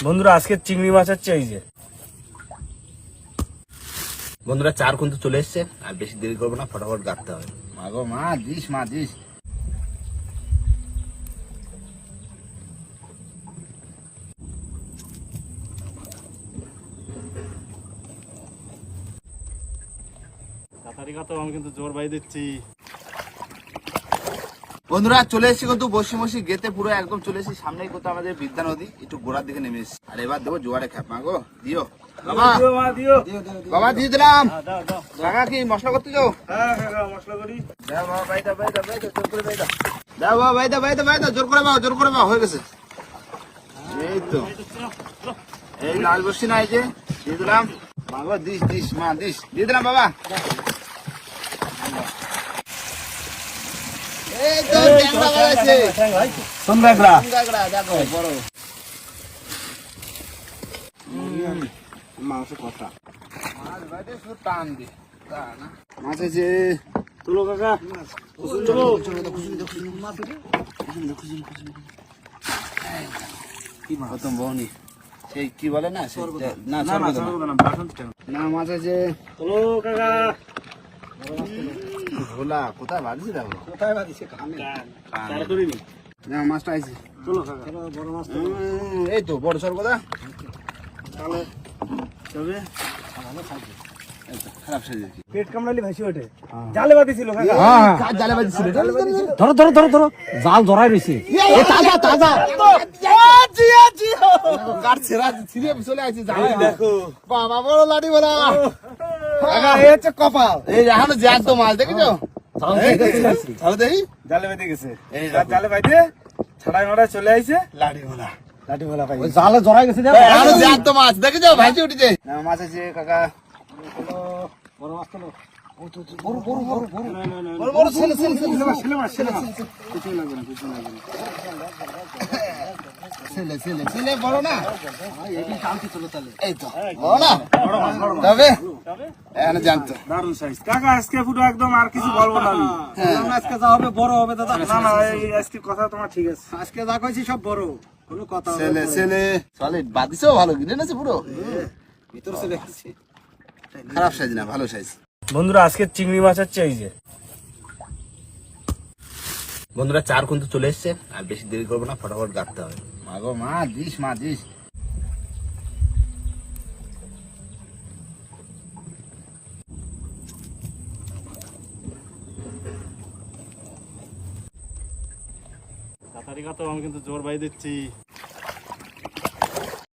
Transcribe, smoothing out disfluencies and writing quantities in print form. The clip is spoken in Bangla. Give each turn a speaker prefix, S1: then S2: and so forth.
S1: বন্ধুরা আজকে চিংড়ি মাছ হচ্ছে এই যে।
S2: বন্ধুরা চার কিন্তু চলে এসছে, আর বেশি দেরি করবো না, ফটাফট গাঁথতে হবে। মাগো মা দিস, মা দিস।
S1: তাড়াতাড়ি কথা, আমি কিন্তু জোর বাই দিচ্ছি।
S2: বন্ধুরা চলে এসেছি কিন্তু বসি মসি গেতে পুরো একদম চলে এসেছি। সামনেই কোথাও আমাদের বিদ্যা নদী, একটু গোড়ার দিকে নেমে এসেছি। আর এবার দেবো জোয়ারে খ্যাপ। মাগো দিও বাবা, বাবা দিয়ে দিলাম। কাকা কি মশলা করতে যাও?
S1: মশলা করি।
S2: দাও বাবা, বাইদা বাইদা বাইদা, জোর করে বাইদা। দাও বাবা, বাইদা বাইদা বাইদা, জোর করে বাবা, জোর করে বাবা, হয়ে গেছে। এই তো এই লাল বসছি না, এই যে দিয়ে দিলাম। মাগো দিস দিস, মা দিস, দিয়ে দিলাম বাবা। এই তো ট্যাংরা বেড়েছে,
S1: তোমরা
S2: ট্যাংরা দেখো বড়।
S1: মাংস কথা
S2: মাছ বাইতে শুধু টান দি, তা না মাছ আছে।
S1: তুলো কাকা,
S2: প্রথম বহনি সেই কি বলে না, না না মাছ আছে।
S1: তুলো কাকা,
S2: ভোলা কোথায় বাড়িছি? দেখো
S1: কোথায় বাদিছে? কানে কার করিনি
S2: না, মাছটা আইছে।
S1: তুলো কাকা, বড় মাছ তো।
S2: এই তো বড় সর কথা।
S1: তাহলে তবে
S2: এই তো খারাপ সাইজের কি
S1: পেট কামড়ালি ভাসি ওঠে। জালে বাঁধিছিল কাকা।
S2: কাজ জালে বাজিছিল।
S3: ধরো ধরো ধরো ধরো, জাল ধরাই রয়েছে। তাজা তাজা
S2: কাট ছেড়া ছিড়ে চলে আইছে জালে।
S1: দেখো
S2: বাবা বড় লাঠি বলা।
S1: কাকা, এই হচ্ছে কপাল।
S2: এই এখনো জ্যান্ত মাছ দেখেছো? তাহলে দেখি
S1: জালে বেঁধে গেছে।
S2: এই
S1: আর জালে বাইতে ছাড়াই মারাই চলে আইছে।
S2: লাঠি বলা।
S1: লাঠি বলা ভাই।
S3: ওই জালে জড়াই গেছে।
S2: এখনো জ্যান্ত মাছ দেখেছো? ভাইছে উঠেছে। না মাছ আছে কাকা।
S3: বড় মাছ তো
S2: বড় বড় ছেলে ছেলে ছেলে
S1: কিছু লাগবে না, কিছু লাগবে না।
S2: ছেলে ছেলে ছেলে বড় না।
S3: এই টানতে চলো তাহলে।
S2: এই তো বড় না, তবে এখনো জ্যান্ত।
S1: দারুণ সাইজ কাকা। আজকে পুরো একদম, আর কিছু বলবো না আমি।
S3: আজকে যা হবে বড় হবে দাদা।
S1: না না, এই আজকে কথা তোমার ঠিক আছে।
S3: আজকে যা কইছি সব বড়, কোনো কথা হবে
S2: ছেলে
S3: না।
S2: ছেলে সলিড বাদিছেও ভালো, কিনে নেছে পুরো।
S3: ভিতর চলে গেছে।
S2: খারাপ সাইজ না, ভালো সাইজ।
S1: বন্ধুরা আজকে চিংড়ি মাছ হচ্ছে এই যে।
S2: বন্ধুরা চার কিন্তু চলে এসছে, আর বেশি দেরি করবো না, ফটাফট গাঁথতে হবে। মাগো মা দিস, মা দিস।
S1: তাড়াতাড়ি কথা, আমি কিন্তু জোর বাই দিচ্ছি।